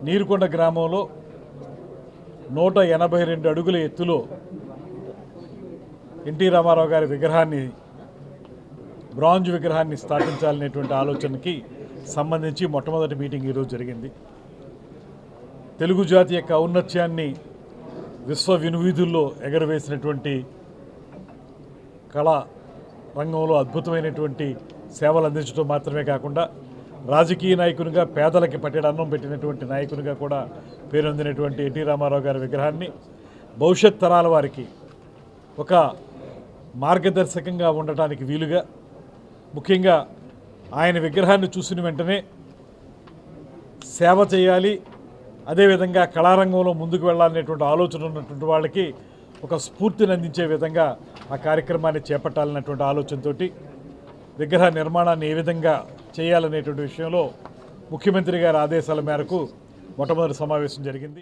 నీరుకొండ గ్రామంలో 182 అడుగుల ఎత్తులో ఎన్టీ రామారావు గారి విగ్రహాన్ని, బ్రాంజ్ విగ్రహాన్ని స్థాపించాలనేటువంటి ఆలోచనకి సంబంధించి మొట్టమొదటి మీటింగ్ ఈరోజు జరిగింది. తెలుగు జాతి యొక్క ఔన్నత్యాన్ని విశ్వ వినువీధుల్లో ఎగరవేసినటువంటి కళా రంగంలో అద్భుతమైనటువంటి సేవలు అందించడం మాత్రమే కాకుండా రాజకీయ నాయకునిగా, పేదలకి పట్టెడన్నం పెట్టినటువంటి నాయకునిగా కూడా పేరొందినటువంటి ఎన్టీ రామారావు గారి విగ్రహాన్ని భవిష్యత్ తరాల వారికి ఒక మార్గదర్శకంగా ఉండటానికి వీలుగా, ముఖ్యంగా ఆయన విగ్రహాన్ని చూసిన వెంటనే సేవ చేయాలి, అదేవిధంగా కళారంగంలో ముందుకు వెళ్ళాలనేటువంటి ఆలోచన ఉన్నటువంటి వాళ్ళకి ఒక స్ఫూర్తిని అందించే విధంగా ఆ కార్యక్రమాన్ని చేపట్టాలన్నటువంటి ఆలోచనతో విగ్రహ నిర్మాణాన్ని ఏ విధంగా చేయాలనేటువంటి విషయంలో ముఖ్యమంత్రి గారి ఆదేశాల మేరకు మొట్టమొదటి సమావేశం జరిగింది.